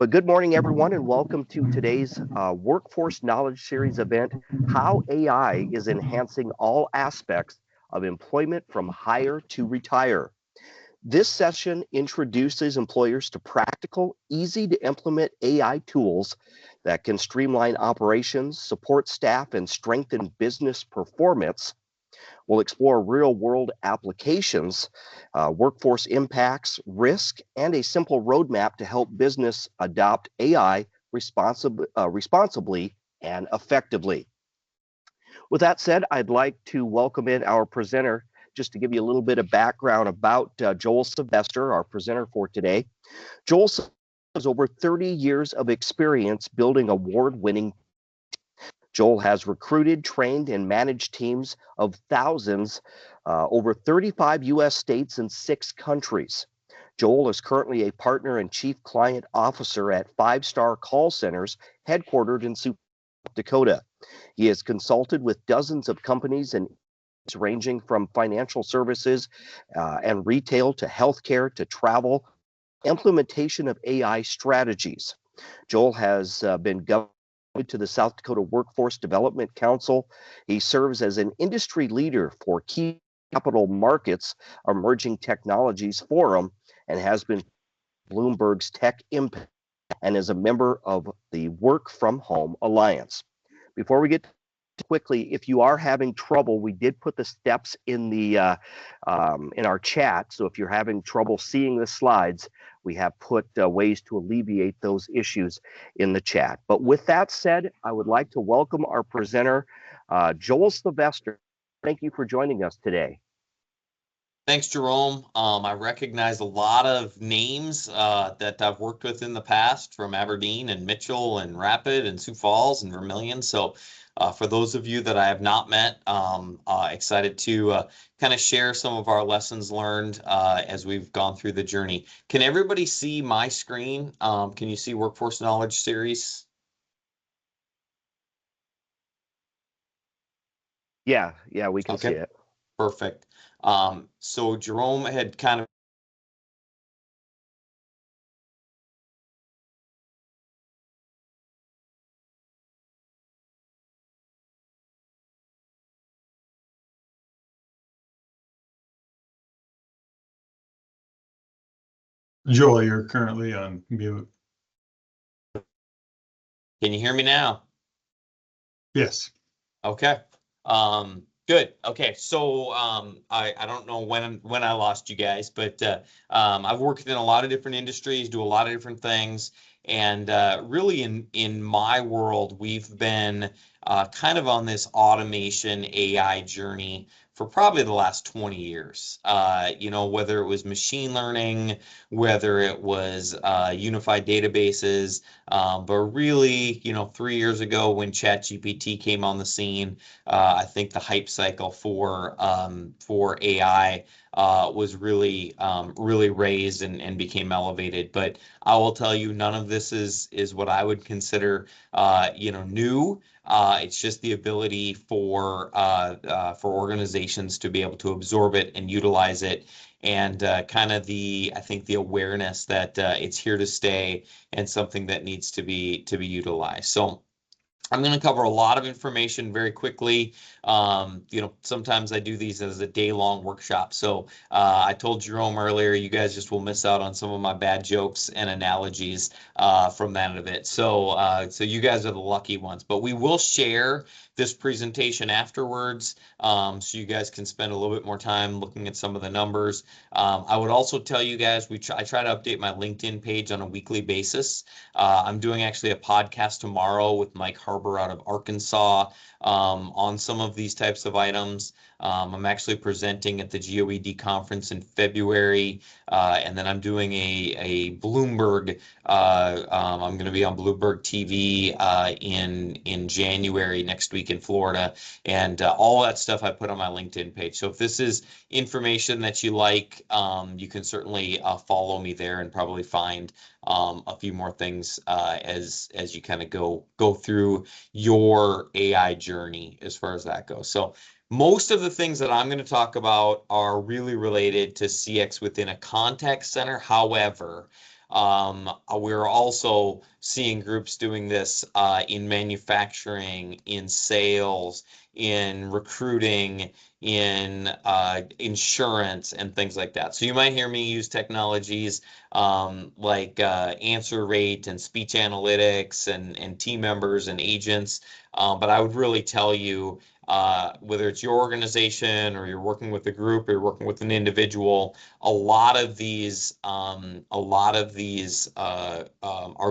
But good morning, everyone, and welcome to today's Workforce Knowledge Series event, How AI is Enhancing All Aspects of Employment from Hire to Retire. This session introduces employers to practical, easy to implement AI tools that can streamline operations, support staff, and strengthen business performance. We'll explore real world applications, workforce impacts, risk, and a simple roadmap to help business adopt AI responsibly and effectively. With that said, I'd like to welcome in our presenter just to give you a little bit of background about Joel Sylvester, our presenter for today. Joel has over 30 years of experience building award-winning. Joel has recruited, trained, and managed teams of thousands over 35 U.S. states and 6 countries. Joel is currently a partner and chief client officer at 5-star call centers headquartered in Dakota. He has consulted with dozens of companies and ranging from financial services and retail to healthcare to travel, implementation of AI strategies. Joel has been governed to the South Dakota Workforce Development Council. He serves as an industry leader for key capital markets emerging technologies forum and has been Bloomberg's Tech Impact and is a member of the Work from Home Alliance. Before we get quickly, if you are having trouble, we did put the steps in the in our chat. So if you're having trouble seeing the slides, we have put ways to alleviate those issues in the chat. But with that said, I would like to welcome our presenter, Joel Sylvester. Thank you for joining us today. Thanks, Jerome. I recognize a lot of names that I've worked with in the past, from Aberdeen and Mitchell and Rapid and Sioux Falls and Vermilion. So for those of you that I have not met, excited to kind of share some of our lessons learned as we've gone through the journey. Can everybody see my screen? Can you see Workforce Knowledge Series? Yeah, we can see it. Perfect. So Jerome had kind of Joel, you're currently on mute. Can you hear me now? Yes. Okay. Good. Okay. So I don't know when I lost you guys, but I've worked in a lot of different industries, do a lot of different things, and really in my world, we've been kind of on this automation AI journey for probably the last 20 years. Whether it was machine learning, whether it was unified databases, but really, 3 years ago when ChatGPT came on the scene, I think the hype cycle for AI was really raised and became elevated. But I will tell you, none of this is what I would consider new. It's just the ability for organizations to be able to absorb it and utilize it, and kind of I think the awareness that it's here to stay and something that needs to be utilized. So I'm going to cover a lot of information very quickly. Sometimes I do these as a day-long workshop. So I told Jerome earlier, you guys just will miss out on some of my bad jokes and analogies from that of it. So you guys are the lucky ones. But we will share this presentation afterwards, so you guys can spend a little bit more time looking at some of the numbers. I would also tell you guys, I try to update my LinkedIn page on a weekly basis. I'm doing actually a podcast tomorrow with Mike Harbour out of Arkansas on some of these types of items. I'm actually presenting at the GOED conference in February, and then I'm doing a Bloomberg. I'm going to be on Bloomberg TV in January next week in Florida, and all that stuff I put on my LinkedIn page. So if this is information that you like, you can certainly follow me there and probably find a few more things as you kind of go through your AI journey as far as that goes. So most of the things that I'm going to talk about are really related to CX within a contact center. However, We're also seeing groups doing this in manufacturing, in sales, in recruiting, in insurance, and things like that. So you might hear me use technologies like answer rate and speech analytics and team members and agents. But I would really tell you, whether it's your organization or you're working with a group or you're working with an individual, a lot of these are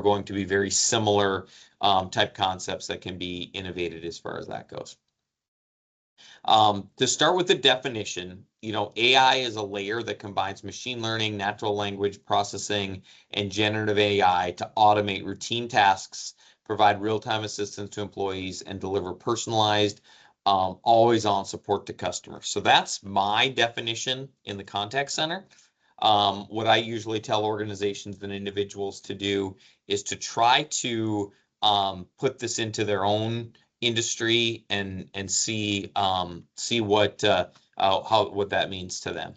going to be very similar type concepts that can be innovated as far as that goes. To start with the definition, AI is a layer that combines machine learning, natural language processing, and generative AI to automate routine tasks, provide real-time assistance to employees, and deliver personalized, always-on support to customers. So that's my definition in the contact center. What I usually tell organizations and individuals to do is to try to put this into their own industry and see what that means to them.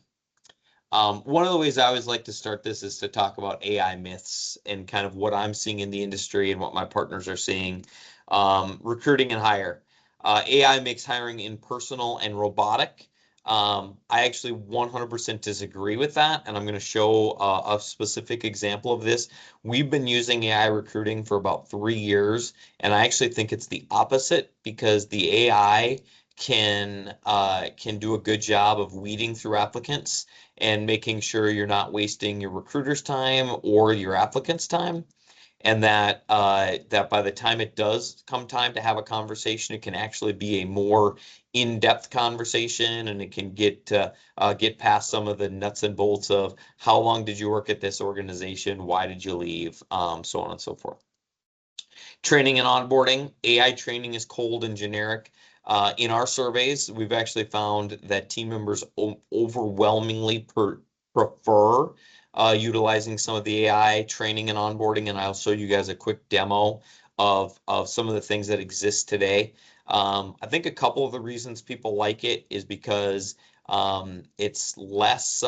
One of the ways I always like to start this is to talk about AI myths and kind of what I'm seeing in the industry and what my partners are seeing. Recruiting and hire. AI makes hiring impersonal and robotic. I actually 100% disagree with that, and I'm going to show a specific example of this. We've been using AI recruiting for about 3 years, and I actually think it's the opposite, because the AI can do a good job of weeding through applicants and making sure you're not wasting your recruiter's time or your applicant's time. And that by the time it does come time to have a conversation, it can actually be a more in-depth conversation, and it can get past some of the nuts and bolts of how long did you work at this organization, why did you leave, so on and so forth. Training and onboarding. AI training is cold and generic. In our surveys, we've actually found that team members overwhelmingly prefer utilizing some of the AI training and onboarding, and I'll show you guys a quick demo of some of the things that exist today. I think a couple of the reasons people like it is because it's less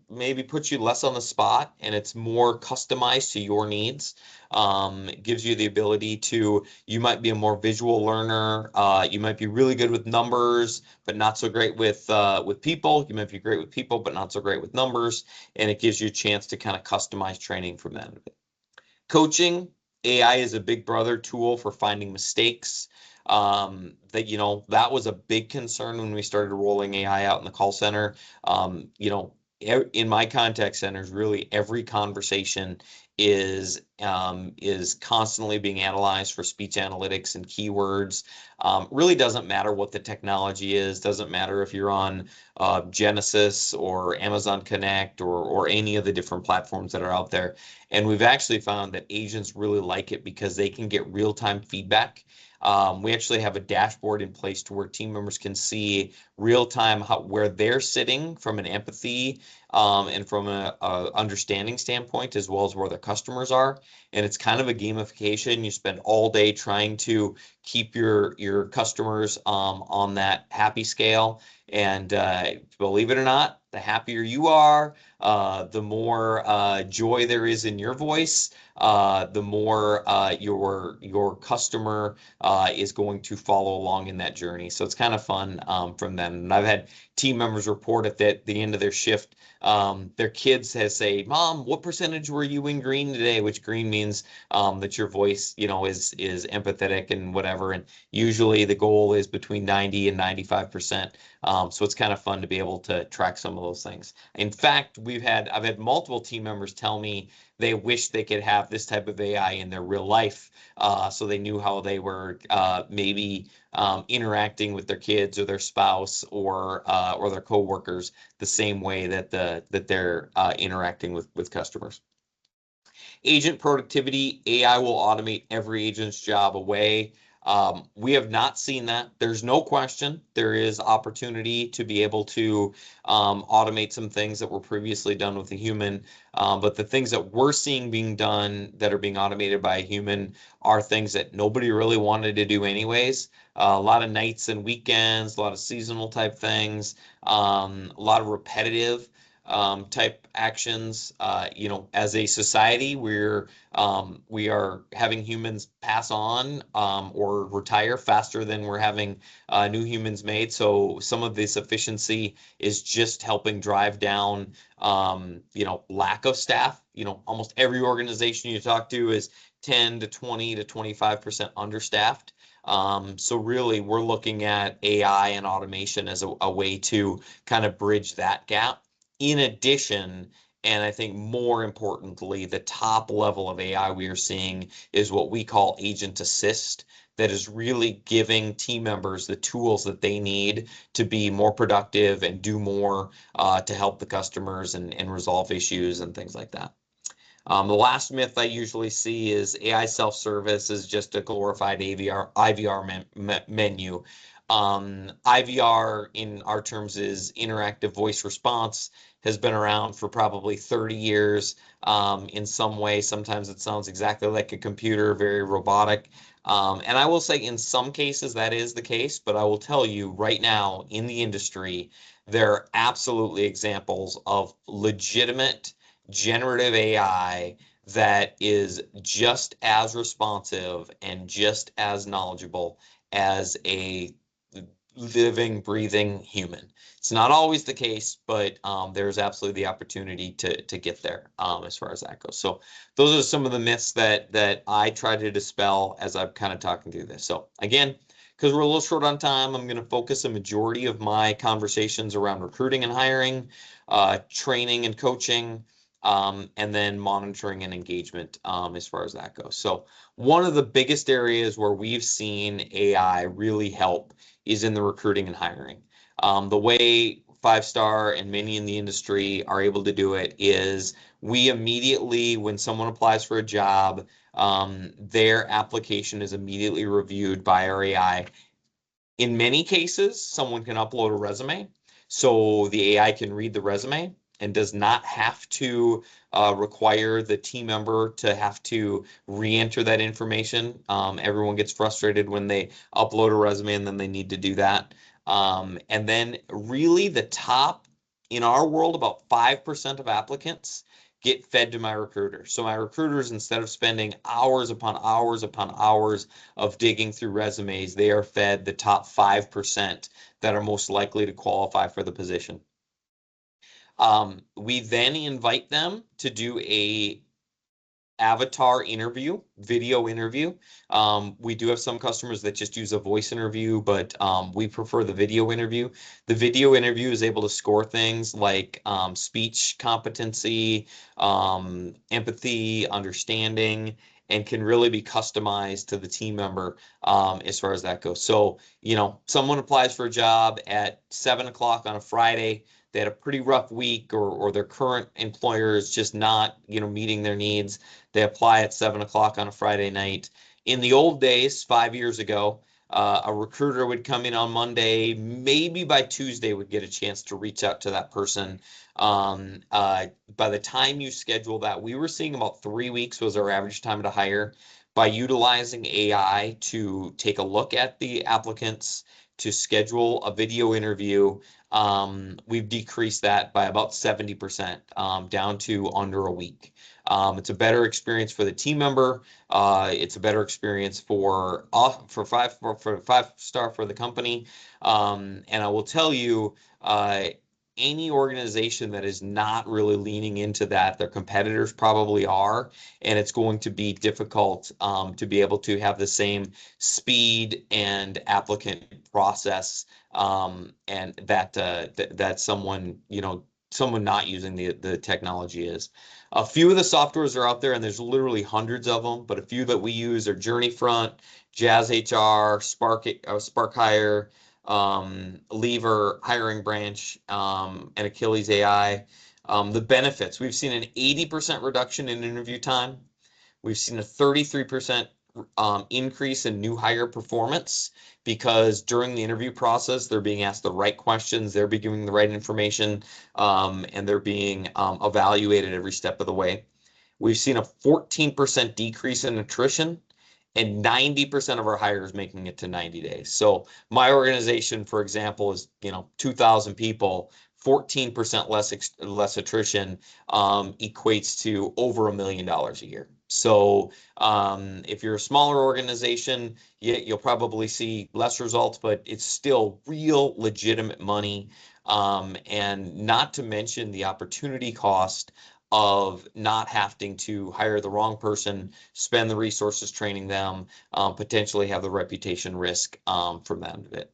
maybe puts you less on the spot, and it's more customized to your needs. It gives you the ability to, you might be a more visual learner, you might be really good with numbers but not so great with people, you might be great with people but not so great with numbers, and it gives you a chance to kind of customize training from that. Coaching. AI is a big brother tool for finding mistakes. That was a big concern when we started rolling AI out in the call center. In my contact centers, really every conversation is constantly being analyzed for speech analytics and keywords. Really doesn't matter what the technology is, doesn't matter if you're on Genesis or Amazon Connect or any of the different platforms that are out there. And we've actually found that agents really like it because they can get real-time feedback. We actually have a dashboard in place to where team members can see real-time where they're sitting from an empathy and from a understanding standpoint, as well as where their customers are. And it's kind of a gamification. You spend all day trying to keep your customers on that happy scale. And believe it or not, the happier you are, the more joy there is in your voice, the more your customer is going to follow along in that journey. So it's kind of fun from them. And I've had team members report at the end of their shift, their kids say, "Mom, what percentage were you in green today?" Which green means that your voice, is empathetic and whatever. And usually the goal is between 90 and 95%. So it's kind of fun to be able to track some of those things. In fact, I've had multiple team members tell me they wish they could have this type of AI in their real life, so they knew how they were maybe interacting with their kids or their spouse or their coworkers the same way that they're interacting with customers. Agent productivity. AI will automate every agent's job away. We have not seen that. There's no question there is opportunity to be able to automate some things that were previously done with a human. But the things that we're seeing being done that are being automated by a human are things that nobody really wanted to do anyways. A lot of nights and weekends, a lot of seasonal type things, a lot of repetitive. type actions. As a society, we are having humans pass on or retire faster than we're having new humans made. So some of this efficiency is just helping drive down, lack of staff. Almost every organization you talk to is 10 to 20 to 25% understaffed. So really, we're looking at AI and automation as a way to kind of bridge that gap. In addition, and I think more importantly, the top level of AI we are seeing is what we call agent assist, that is really giving team members the tools that they need to be more productive and do more to help the customers and resolve issues and things like that. The last myth I usually see is AI self-service is just a glorified IVR menu. IVR in our terms is interactive voice response, has been around for probably 30 years in some way. Sometimes it sounds exactly like a computer, very robotic. And I will say in some cases that is the case, but I will tell you right now in the industry, there are absolutely examples of legitimate generative AI that is just as responsive and just as knowledgeable as a living, breathing human. It's not always the case, but there's absolutely the opportunity to get there as far as that goes. So those are some of the myths that I try to dispel as I'm kind of talking through this. So again, because we're a little short on time, I'm going to focus a majority of my conversations around recruiting and hiring, training and coaching, and then monitoring and engagement as far as that goes. So one of the biggest areas where we've seen AI really help is in the recruiting and hiring. The way 5-Star and many in the industry are able to do it is we immediately, when someone applies for a job, their application is immediately reviewed by our AI. In many cases, someone can upload a resume, so the AI can read the resume and does not have to require the team member to have to re-enter that information. Everyone gets frustrated when they upload a resume and then they need to do that. And then really the top, in our world, about 5% of applicants get fed to my recruiter. So my recruiters, instead of spending hours upon hours upon hours of digging through resumes, they are fed the top 5% that are most likely to qualify for the position. We then invite them to do a avatar interview, video interview. We do have some customers that just use a voice interview, but we prefer the video interview. The video interview is able to score things like speech competency, empathy, understanding, and can really be customized to the team member as far as that goes. So, someone applies for a job at 7 o'clock on a Friday. They had a pretty rough week, or their current employer is just not, meeting their needs. They apply at 7 o'clock on a Friday night. In the old days, 5 years ago, a recruiter would come in on Monday, maybe by Tuesday would get a chance to reach out to that person. By the time you schedule that, we were seeing about 3 weeks was our average time to hire. By utilizing AI to take a look at the applicants, to schedule a video interview, we've decreased that by about 70%, down to under a week. It's a better experience for the team member. It's a better experience for 5-Star for the company. And I will tell you, any organization that is not really leaning into that, their competitors probably are, and it's going to be difficult to be able to have the same speed and applicant process, and that someone not using the technology is. A few of the softwares are out there, and there's literally hundreds of them, but a few that we use are JourneyFront, Jazz HR, Spark Hire, Lever, Hiring Branch, and Achilles AI. The benefits, we've seen an 80% reduction in interview time. We've seen a 33% increase in new hire performance, because during the interview process, they're being asked the right questions, they're being given the right information, and they're being evaluated every step of the way. We've seen a 14% decrease in attrition, and 90% of our hires making it to 90 days. So my organization, for example, is 2,000 people. 14% less attrition equates to over $1 million a year. So if you're a smaller organization, you'll probably see less results, but it's still real legitimate money. And not to mention the opportunity cost of not having to hire the wrong person, spend the resources training them, potentially have the reputation risk from that of it.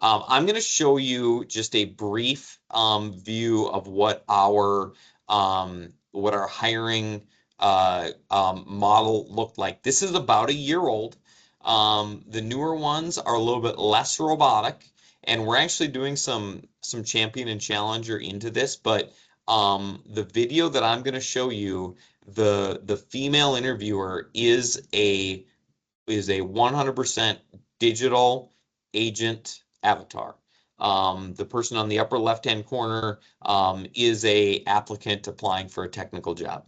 I'm going to show you just a brief view of what our hiring model looked like. This is about a year old. The newer ones are a little bit less robotic, and we're actually doing some champion and challenger into this. But the video that I'm going to show you, the female interviewer is a 100% digital agent avatar. The person on the upper left-hand corner is a applicant applying for a technical job.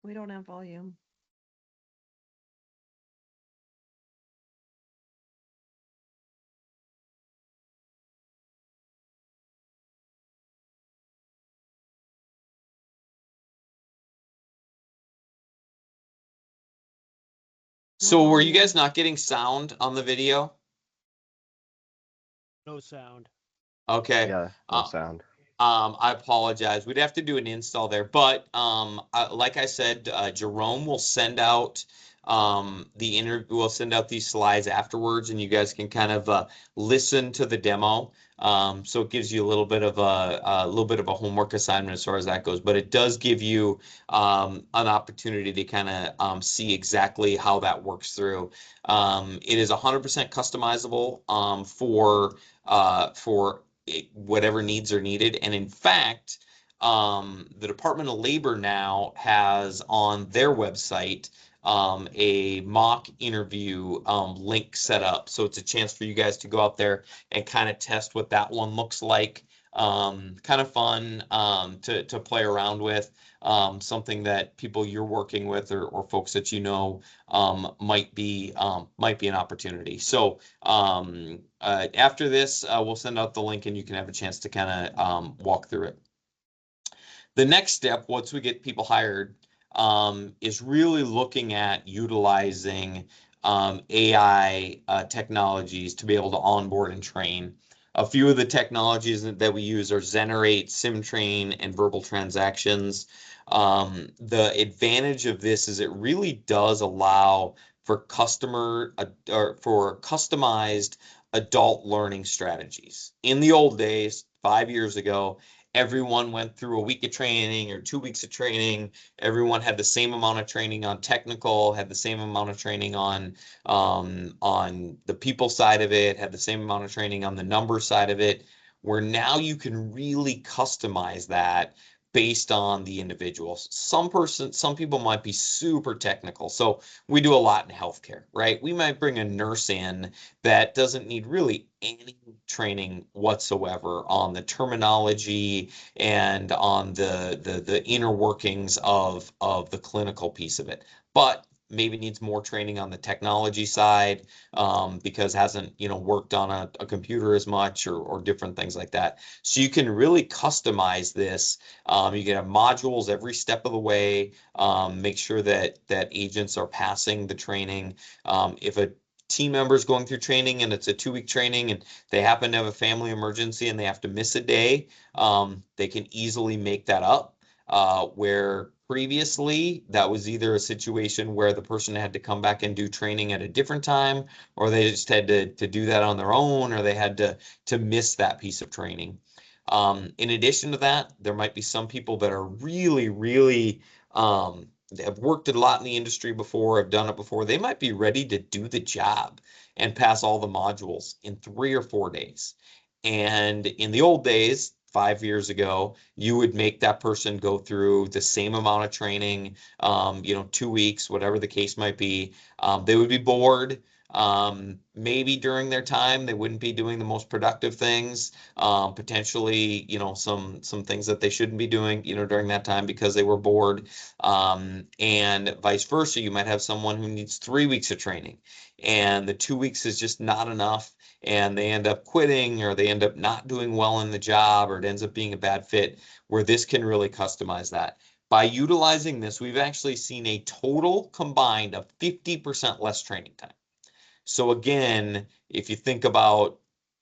We don't have volume. So were you guys not getting sound on the video? No sound. Okay. Yeah, no sound. I apologize. We'd have to do an install there, but like I said, Jerome will send out we'll send out these slides afterwards, and you guys can kind of listen to the demo. So it gives you a little bit of a homework assignment as far as that goes, but it does give you an opportunity to kind of see exactly how that works through. It is 100% customizable for whatever needs are needed. And in fact, the Department of Labor now has on their website a mock interview link set up. So it's a chance for you guys to go out there and kind of test what that one looks like. Kind of fun to play around with. Something that people you're working with or folks that you know might be an opportunity. So after this, we'll send out the link and you can have a chance to kind of walk through it. The next step, once we get people hired, is really looking at utilizing AI technologies to be able to onboard and train. A few of the technologies that we use are Zenerate, SimTrain, and Verbal Transactions. The advantage of this is it really does allow for customized adult learning strategies. In the old days, 5 years ago, everyone went through a week of training or 2 weeks of training. Everyone had the same amount of training on technical, had the same amount of training on the people side of it, had the same amount of training on the number side of it, where now you can really customize that based on the individuals. Some people might be super technical. So we do a lot in healthcare, right? We might bring a nurse in that doesn't need really any training whatsoever on the terminology and on the inner workings of the clinical piece of it. But maybe needs more training on the technology side because hasn't worked on a computer as much or different things like that. So you can really customize this. You can have modules every step of the way. Make sure that agents are passing the training. If a team member is going through training and it's a 2-week training and they happen to have a family emergency and they have to miss a day, they can easily make that up. Where previously that was either a situation where the person had to come back and do training at a different time, or they just had to do that on their own, or they had to miss that piece of training. In addition to that, there might be some people that are really have worked a lot in the industry before, have done it before. They might be ready to do the job and pass all the modules in 3 or 4 days. And in the old days, 5 years ago, you would make that person go through the same amount of training, 2 weeks, whatever the case might be. They would be bored. Maybe during their time, they wouldn't be doing the most productive things. Potentially, some things that they shouldn't be doing, during that time because they were bored. And vice versa, you might have someone who needs 3 weeks of training, and the 2 weeks is just not enough, and they end up quitting, or they end up not doing well in the job, or it ends up being a bad fit, where this can really customize that. By utilizing this, we've actually seen a total combined of 50% less training time. So again, if you think about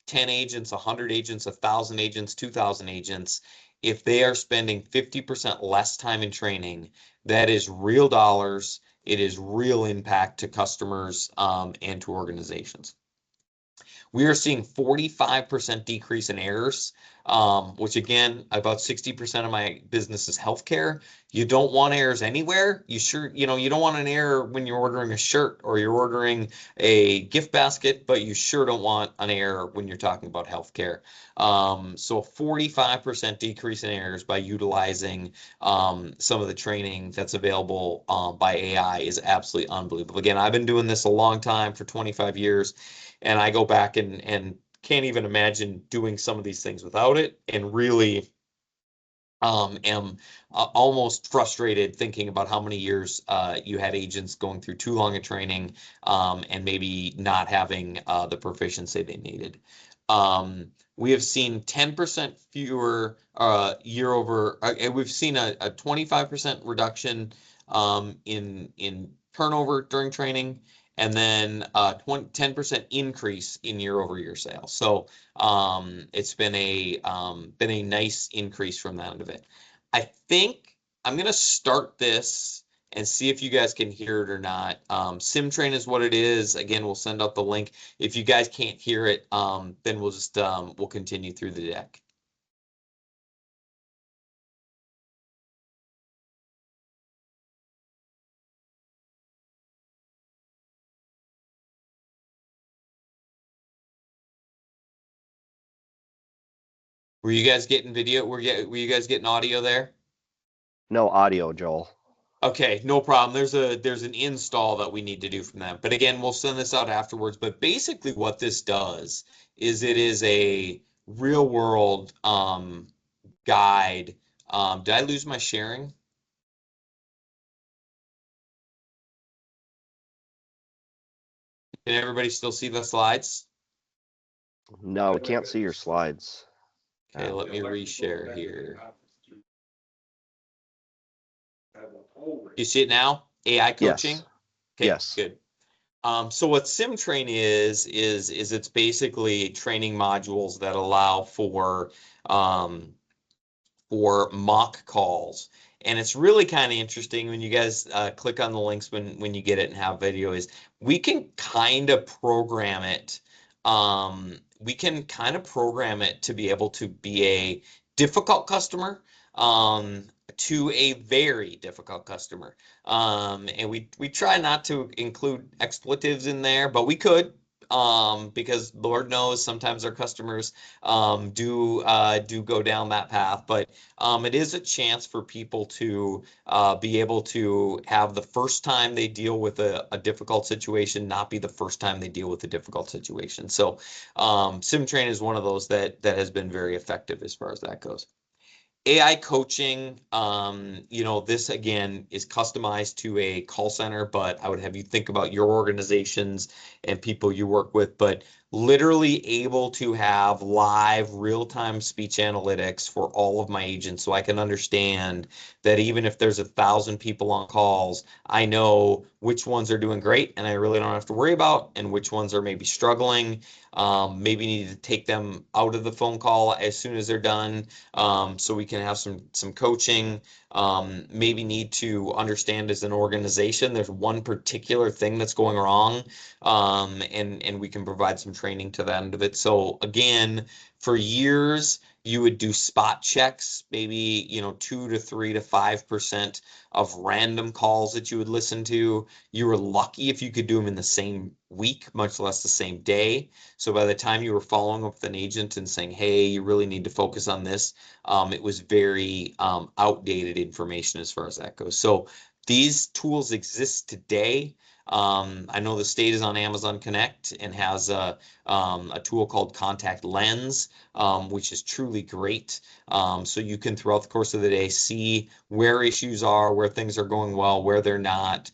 10 agents, 100 agents, 1,000 agents, 2,000 agents, if they are spending 50% less time in training, that is real dollars. It is real impact to customers and to organizations. We are seeing 45% decrease in errors, which again, about 60% of my business is healthcare. You don't want errors anywhere. You don't want an error when you're ordering a shirt or you're ordering a gift basket, but you sure don't want an error when you're talking about healthcare. So a 45% decrease in errors by utilizing some of the training that's available by AI is absolutely unbelievable. Again, I've been doing this a long time, for 25 years. And I go back and can't even imagine doing some of these things without it, and really am almost frustrated thinking about how many years you had agents going through too long a training and maybe not having the proficiency they needed. We have seen 10% fewer year over, we've seen a 25% reduction in turnover during training, and then 10% increase in year over year sales. So it's been a nice increase from that end of it. I think I'm gonna start this and see if you guys can hear it or not. SimTrain is what it is. Again, we'll send out the link. If you guys can't hear it, then we'll just we'll continue through the deck. Were you guys getting video? Were you guys getting audio there? No audio, Joel. Okay, no problem. There's an install that we need to do from that. But again, we'll send this out afterwards. But basically what this does is it is a real world guide. Did I lose my sharing? Can everybody still see the slides? No, we can't see your slides. Okay, let me reshare here. You see it now? AI coaching? Yes. Okay, Yes. good. So what SimTrain is it's basically training modules that allow for mock calls. And it's really kind of interesting when you guys click on the links when you get it and have video, is we can kind of program it. We can kind of program it to be able to be a difficult customer to a very difficult customer. And we try not to include expletives in there, but we could. Because Lord knows sometimes our customers do go down that path, but it is a chance for people to be able to have the first time they deal with a difficult situation not be the first time they deal with a difficult situation. So SimTrain is one of those that has been very effective as far as that goes. AI coaching, this again is customized to a call center, but I would have you think about your organizations and people you work with, but literally able to have live real-time speech analytics for all of my agents, so I can understand that even if there's 1,000 people on calls, I know which ones are doing great and I really don't have to worry about, and which ones are maybe struggling. Maybe need to take them out of the phone call as soon as they're done, so we can have some coaching. Maybe need to understand as an organization there's one particular thing that's going wrong, and we can provide some training to that end of it. So again, for years you would do spot checks, maybe 2 to 3 to 5% of random calls that you would listen to. You were lucky if you could do them in the same week, much less the same day. So by the time you were following up with an agent and saying, hey, you really need to focus on this, it was very outdated information as far as that goes. So these tools exist today. I know the state is on Amazon Connect and has a tool called Contact Lens, which is truly great. So you can, throughout the course of the day, see where issues are, where things are going well, where they're not.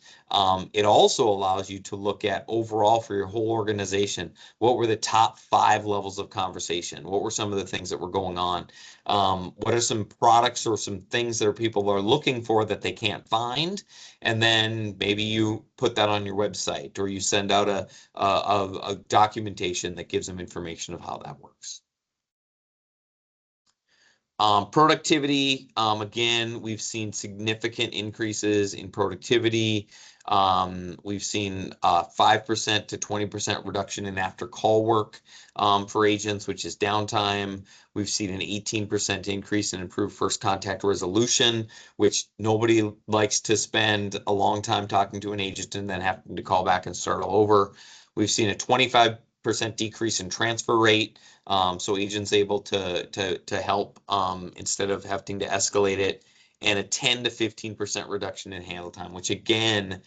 It also allows you to look at overall for your whole organization, what were the top 5 levels of conversation? What were some of the things that were going on? What are some products or some things that people are looking for that they can't find? And then maybe you put that on your website, or you send out a documentation that gives them information of how that works. Productivity, again, we've seen significant increases in productivity. We've seen 5% to 20% reduction in after call work for agents, which is downtime. We've seen an 18% increase in improved first contact resolution, which nobody likes to spend a long time talking to an agent and then having to call back and start all over. We've seen a 25% decrease in transfer rate. So agents able to help instead of having to escalate it, and a 10 to 15% reduction in handle time, which again,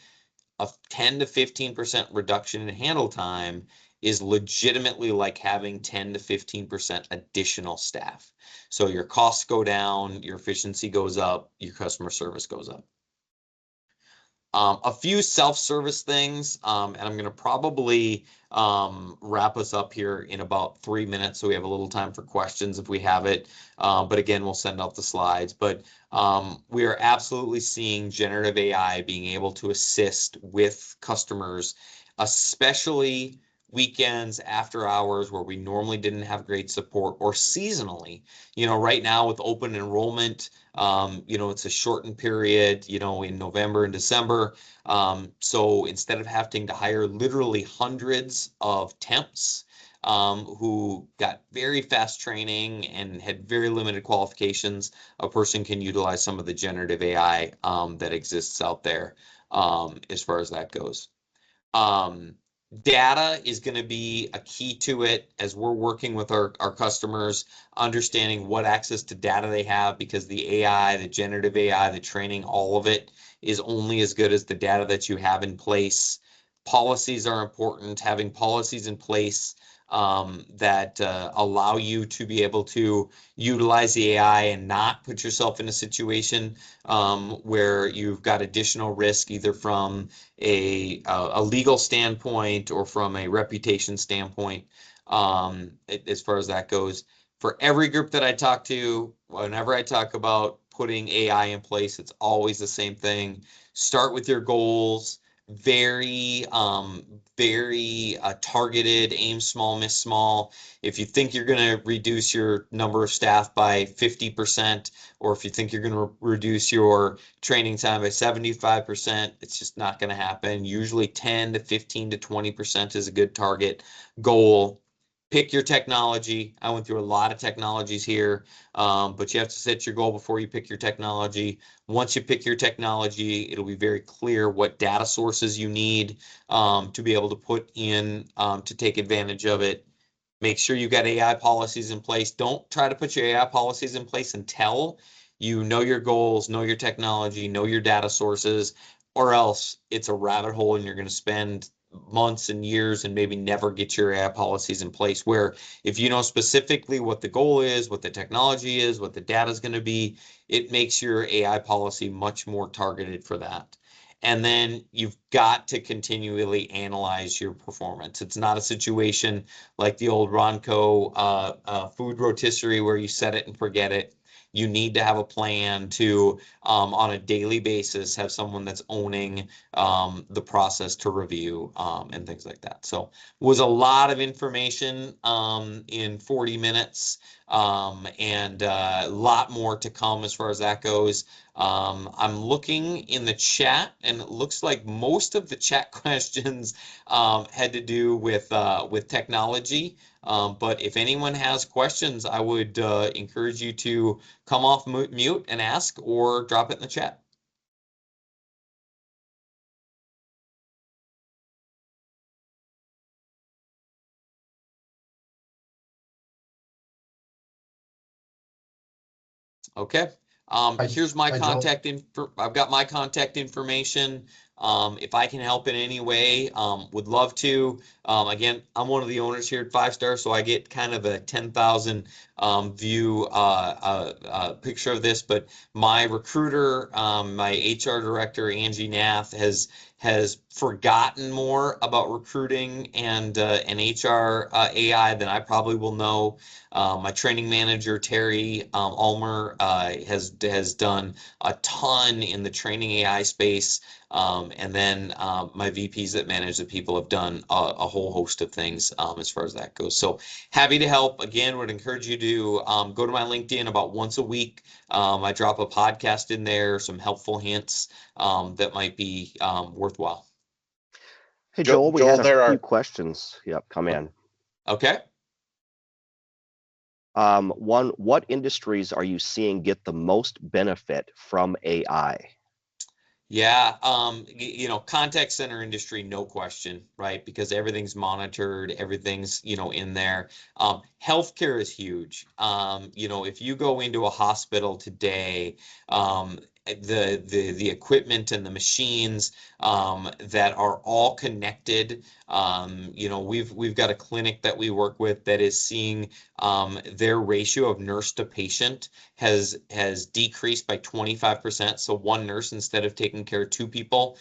a 10 to 15% reduction in handle time is legitimately like having 10 to 15% additional staff. So your costs go down, your efficiency goes up, your customer service goes up. A few self-service things, and I'm going to probably wrap us up here in about 3 minutes, so we have a little time for questions if we have it. But again, we'll send out the slides. But we are absolutely seeing generative AI being able to assist with customers, especially weekends, after hours, where we normally didn't have great support, or seasonally. Right now with open enrollment, it's a shortened period, in November and December. So instead of having to hire literally hundreds of temps who got very fast training and had very limited qualifications, a person can utilize some of the generative AI that exists out there as far as that goes. Data is going to be a key to it as we're working with our customers, understanding what access to data they have, because the AI, the generative AI, the training, all of it is only as good as the data that you have in place. Policies are important. Having policies in place that allow you to be able to utilize the AI and not put yourself in a situation where you've got additional risk, either from a legal standpoint or from a reputation standpoint, as far as that goes. For every group that I talk to, whenever I talk about putting AI in place, it's always the same thing. Start with your goals. Very targeted, aim small, miss small. If you think you're going to reduce your number of staff by 50%, or if you think you're going to reduce your training time by 75%, it's just not going to happen. Usually 10 to 15 to 20% is a good target goal. Pick your technology. I went through a lot of technologies here, but you have to set your goal before you pick your technology. Once you pick your technology, it'll be very clear what data sources you need to be able to put in to take advantage of it. Make sure you've got AI policies in place. Don't try to put your AI policies in place until you know your goals, know your technology, know your data sources, or else it's a rabbit hole and you're going to spend months and years and maybe never get your AI policies in place. Where if you know specifically what the goal is, what the technology is, what the data is going to be, it makes your AI policy much more targeted for that. And then you've got to continually analyze your performance. It's not a situation like the old Ronco food rotisserie where you set it and forget it. You need to have a plan to, on a daily basis, have someone that's owning the process to review and things like that. So was a lot of information in 40 minutes and a lot more to come as far as that goes. I'm looking in the chat, and it looks like most of the chat questions had to do with technology. But if anyone has questions, I would encourage you to come off mute and ask, or drop it in the chat. Okay. Here's my contact info. I've got my contact information. If I can help in any way, would love to. Again, I'm one of the owners here at 5 Star, so I get kind of a 10,000 view picture of this. But my recruiter, my HR director, Angie Nath, has forgotten more about recruiting and HR AI than I probably will know. My training manager, Terry Ulmer, has done a ton in the training AI space. And then my VPs that manage the people have done a whole host of things as far as that goes. So happy to help. Again, would encourage you to go to my LinkedIn about once a week. I drop a podcast in there, some helpful hints that might be worthwhile. Hey, Joel, we had there a few are questions. Yep, come in. Okay. One, what industries are you seeing get the most benefit from AI? Yeah, contact center industry, no question, right? Because everything's monitored, everything's, in there. Healthcare is huge. If you go into a hospital today, the equipment and the machines that are all connected. We've got a clinic that we work with that is seeing their ratio of nurse to patient has decreased by 25%. So one nurse, instead of taking care of two people,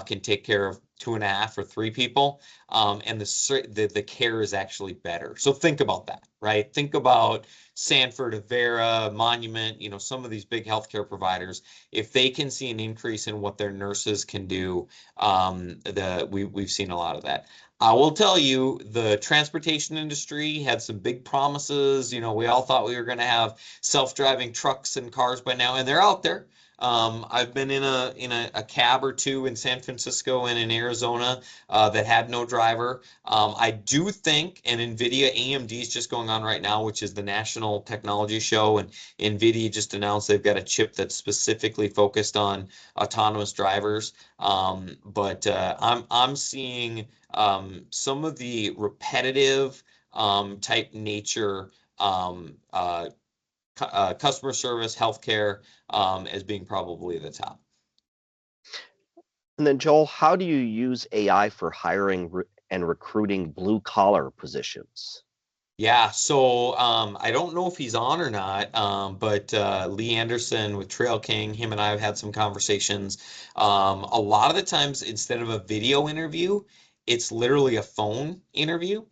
can take care of 2.5 or 3 people, and the care is actually better. So think about that, right? Think about Sanford, Avera, Monument, some of these big healthcare providers. If they can see an increase in what their nurses can do, we've seen a lot of that. I will tell you, the transportation industry had some big promises. We all thought we were going to have self-driving trucks and cars by now, and they're out there. I've been in a cab or two in San Francisco and in Arizona that had no driver. I do think, and NVIDIA AMD is just going on right now, which is the national technology show, and NVIDIA just announced they've got a chip that's specifically focused on autonomous drivers. But I'm seeing some of the repetitive type nature customer service, healthcare as being probably the top. And then, Joel, how do you use AI for hiring and recruiting blue collar positions? Yeah, so I don't know if he's on or not, but Lee Anderson with Trail King, him and I have had some conversations. A lot of the times, instead of a video interview, it's literally a phone interview,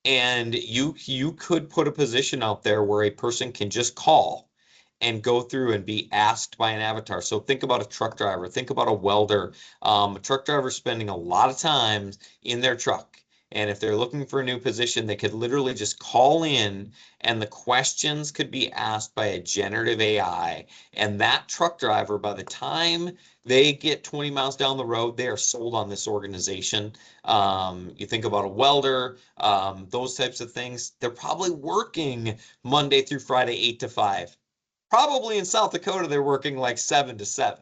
and you could put a position out there where a person can just call and go through and be asked by an avatar. So think about a truck driver, think about a welder. A truck driver spending a lot of time in their truck. And if they're looking for a new position, they could literally just call in and the questions could be asked by a generative AI. And that truck driver, by the time they get 20 miles down the road, they are sold on this organization. You think about a welder, those types of things. They're probably working Monday through Friday, 8 to 5. Probably in South Dakota, they're working like 7 to 7,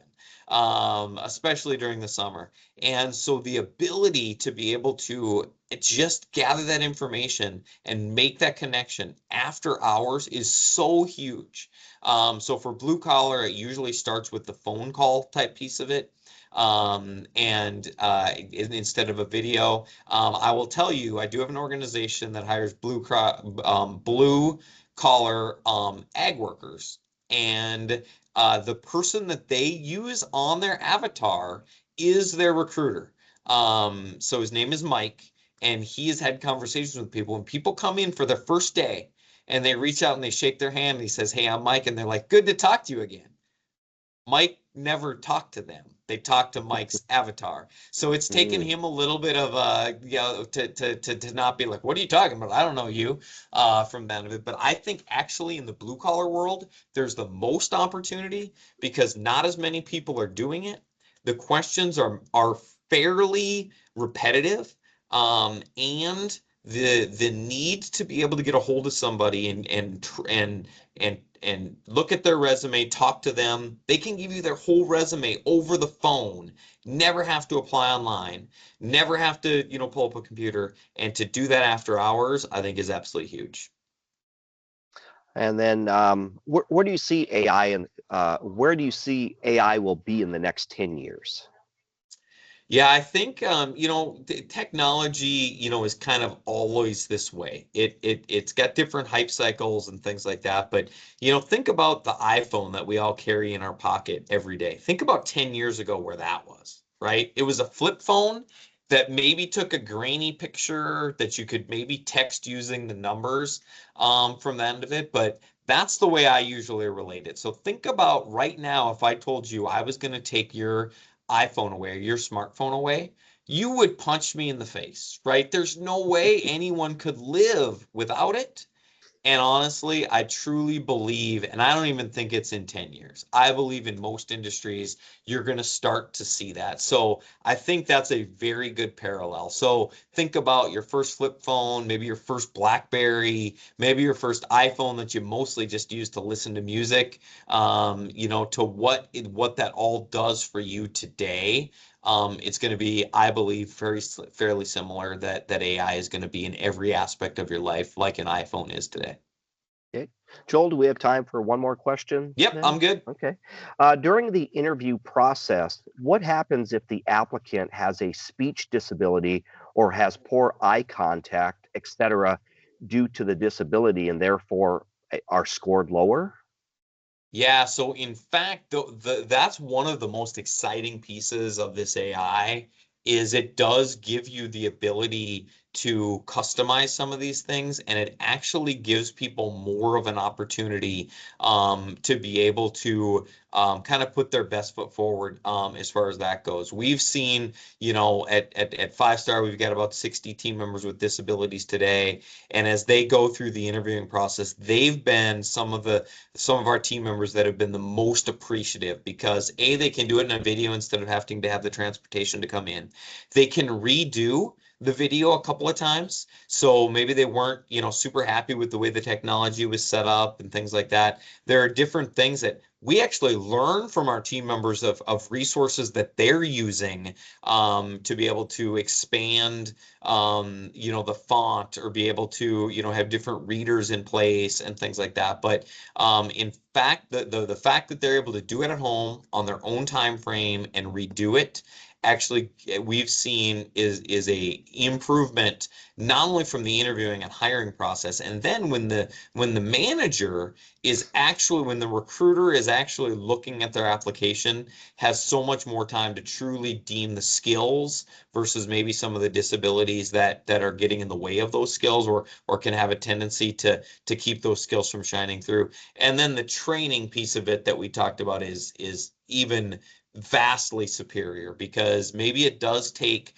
especially during the summer. And so the ability to be able to just gather that information and make that connection after hours is so huge. So for blue collar, it usually starts with the phone call type piece of it. And instead of a video, I will tell you, I do have an organization that hires blue collar ag workers. And the person that they use on their avatar is their recruiter. So his name is Mike, and he has had conversations with people. When people come in for their first day and they reach out and they shake their hand and he says, "Hey, I'm Mike," and they're like, "Good to talk to you again." Mike never talked to them. They talked to Mike's avatar. So it's taken him a little bit of to not be like, "What are you talking about? I don't know you," from that of it. But I think actually in the blue collar world, there's the most opportunity because not as many people are doing it. The questions are fairly repetitive, and the need to be able to get a hold of somebody and look at their resume, talk to them. They can give you their whole resume over the phone, never have to apply online, never have to, pull up a computer. And to do that after hours, I think is absolutely huge. And then where do you see AI and where do you see AI will be in the next 10 years? Yeah, I think technology, is kind of always this way. It's got different hype cycles and things like that. But think about the iPhone that we all carry in our pocket every day. Think about 10 years ago where that was, right? It was a flip phone that maybe took a grainy picture that you could maybe text using the numbers from the end of it. But that's the way I usually relate it. So think about right now, if I told you I was going to take your iPhone away, your smartphone away, you would punch me in the face, right? There's no way anyone could live without it. And honestly, I truly believe, and I don't even think it's in 10 years. I believe in most industries, you're going to start to see that. So I think that's a very good parallel. So think about your first flip phone, maybe your first BlackBerry, maybe your first iPhone that you mostly just use to listen to music, to what that all does for you today. It's going to be, I believe, fairly similar that AI is going to be in every aspect of your life, like an iPhone is today. Okay. Joel, do we have time for one more question Yep, I'm then? good. Okay. During the interview process, what happens if the applicant has a speech disability or has poor eye contact, etc., due to the disability and therefore are scored lower? Yeah, so in fact, that's one of the most exciting pieces of this AI is it does give you the ability to customize some of these things, and it actually gives people more of an opportunity to be able to kind of put their best foot forward as far as that goes. We've seen, at 5 Star, we've got about 60 team members with disabilities today, and as they go through the interviewing process, they've been some of our team members that have been the most appreciative because they can do it in a video instead of having to have the transportation to come in. They can redo the video a couple of times. So maybe they weren't, super happy with the way the technology was set up and things like that. There are different things that we actually learn from our team members of resources that they're using to be able to expand, the font or be able to, have different readers in place and things like that. But in fact, the fact that they're able to do it at home on their own time frame and redo it, actually we've seen is a improvement not only from the interviewing and hiring process, and then when the manager is actually when the recruiter is actually looking at their application, has so much more time to truly deem the skills versus maybe some of the disabilities that are getting in the way of those skills or can have a tendency to keep those skills from shining through. And then the training piece of it that we talked about is even vastly superior because maybe it does take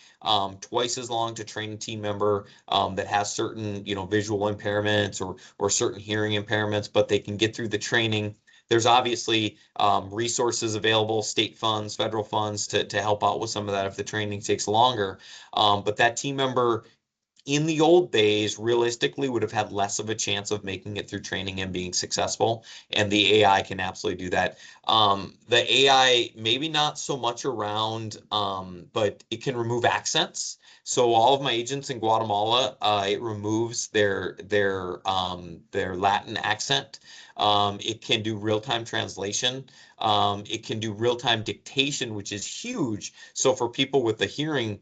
twice as long to train a team member that has certain visual impairments or certain hearing impairments, but they can get through the training. There's obviously resources available, state funds, federal funds to help out with some of that if the training takes longer. But that team member in the old days, realistically, would have had less of a chance of making it through training and being successful. And the AI can absolutely do that. The AI, maybe not so much around, but it can remove accents. So all of my agents in Guatemala, it removes their Latin accent. It can do real-time translation. It can do real-time dictation, which is huge. So for people with a hearing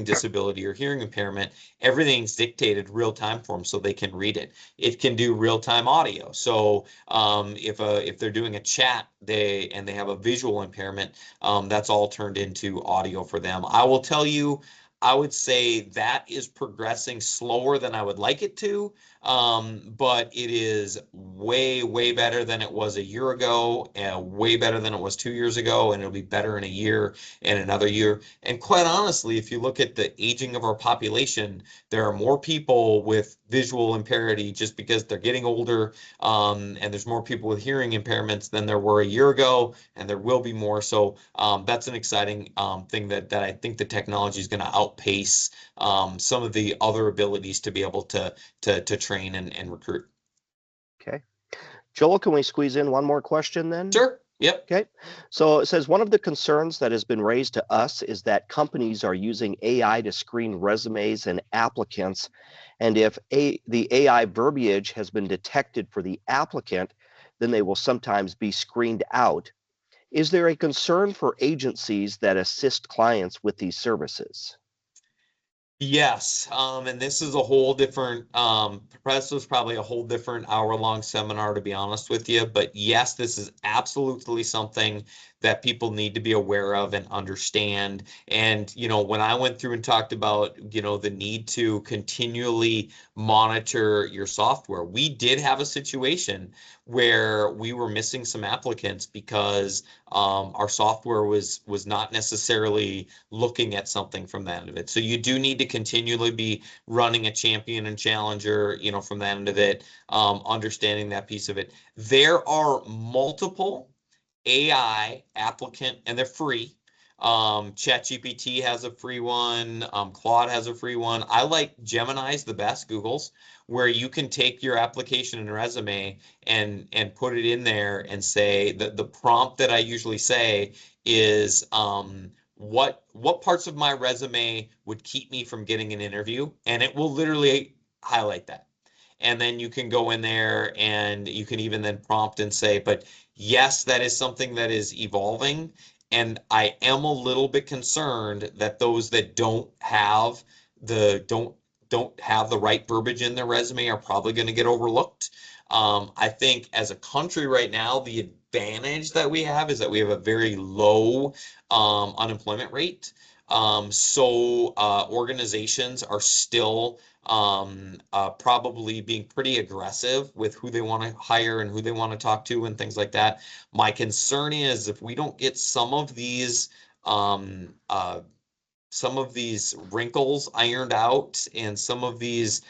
disability or hearing impairment, everything's dictated real time for them so they can read it. It can do real time audio. So if they're doing a chat, they have a visual impairment, that's all turned into audio for them. I will tell you, I would say that is progressing slower than I would like it to, but it is way, way better than it was a year ago, and way better than it was 2 years ago, and it'll be better in a year and another year. And quite honestly, if you look at the aging of our population, there are more people with visual impairment just because they're getting older, and there's more people with hearing impairments than there were a year ago, and there will be more. So that's an exciting thing that I think the technology is going to outpace some of the other abilities to be able to train and recruit. Okay. Joel, can we squeeze in one more question then? Sure. Yep. Okay. So it says one of the concerns that has been raised to us is that companies are using AI to screen resumes and applicants. And if the AI verbiage has been detected for the applicant, then they will sometimes be screened out. Is there a concern for agencies that assist clients with these services? Yes, and this is a whole different, this was probably a whole different hour-long seminar, to be honest with you. But yes, this is absolutely something that people need to be aware of and understand. And, when I went through and talked about, the need to continually monitor your software, we did have a situation where we were missing some applicants because our software was not necessarily looking at something from that end of it. So you do need to continually be running a champion and challenger, from that end of it, understanding that piece of it. There are multiple AI applicant, and they're free. ChatGPT has a free one. Claude has a free one. I like Gemini's the best, Google's, where you can take your application and resume and put it in there and say that the prompt that I usually say is what parts of my resume would keep me from getting an interview, and it will literally highlight that. And then you can go in there and you can even then prompt and say, but yes, that is something that is evolving. And I am a little bit concerned that those that don't have the right verbiage in their resume are probably going to get overlooked. I think as a country right now, the advantage that we have is that we have a very low unemployment rate. So organizations are still probably being pretty aggressive with who they want to hire and who they want to talk to and things like that. My concern is if we don't get some of these wrinkles ironed out and some of these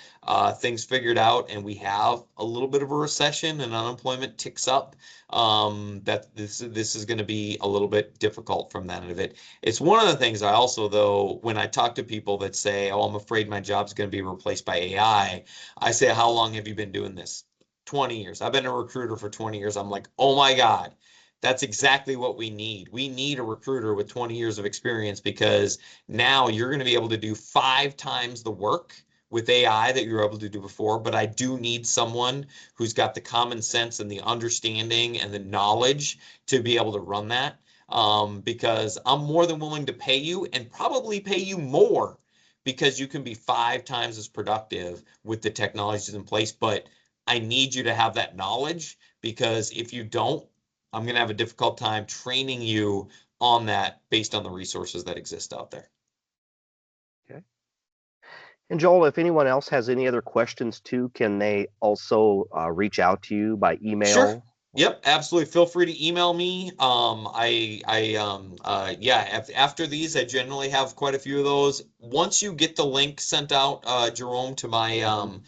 things figured out, and we have a little bit of a recession and unemployment ticks up, that this is going to be a little bit difficult from that end of it. It's one of the things I also, though, when I talk to people that say, oh, I'm afraid my job's going to be replaced by AI, I say, how long have you been doing this? 20 years. I've been a recruiter for 20 years. I'm like, oh my God. That's exactly what we need. We need a recruiter with 20 years of experience, because now you're going to be able to do 5 times the work with AI that you were able to do before. But I do need someone who's got the common sense and the understanding and the knowledge to be able to run that, because I'm more than willing to pay you, and probably pay you more, because you can be 5 times as productive with the technologies in place. But I need you to have that knowledge, because if you don't, I'm going to have a difficult time training you on that based on the resources that exist out there. Okay. And Joel, if anyone else has any other questions too, can they also reach out to you by email? Sure. Yep, absolutely. Feel free to email me. After these, I generally have quite a few of those. Once you get the link sent out, Jerome, to my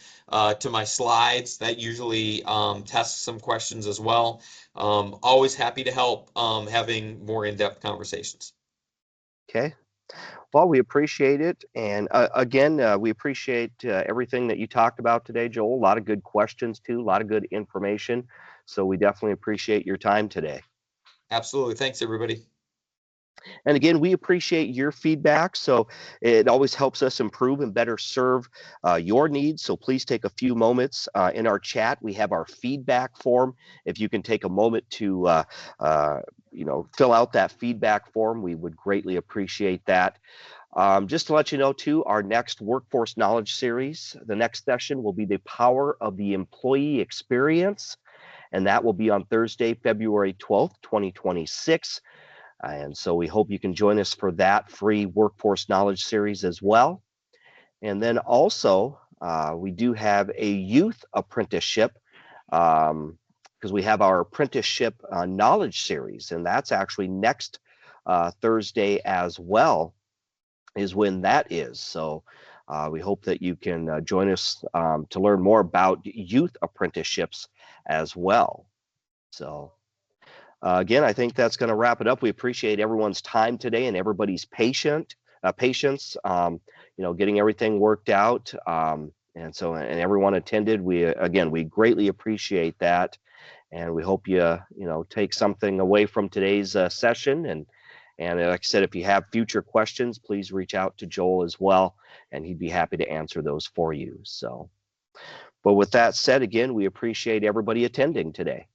slides, that usually tests some questions as well. Always happy to help having more in-depth conversations. Okay. Well, we appreciate it. And again, we appreciate everything that you talked about today, Joel. A lot of good questions too, a lot of good information. So we definitely appreciate your time today. Absolutely. Thanks, everybody. And again, we appreciate your feedback. So it always helps us improve and better serve your needs. So please take a few moments in our chat. We have our feedback form. If you can take a moment to fill out that feedback form, we would greatly appreciate that. Just to let you know, too, our next Workforce Knowledge Series, the next session will be the power of the employee experience, and that will be on Thursday, February 12th, 2026. And so we hope you can join us for that free Workforce Knowledge Series as well. And then also, we do have a youth apprenticeship, because we have our apprenticeship knowledge series, and that's actually next Thursday as well, is when that is. So we hope that you can join us to learn more about youth apprenticeships as well. So again, I think that's going to wrap it up. We appreciate everyone's time today and everybody's patience, getting everything worked out. And everyone attended. We greatly appreciate that. And we hope you take something away from today's session. And like I said, if you have future questions, please reach out to Joel as well, and he'd be happy to answer those for you. So, but with that said, again, we appreciate everybody attending today.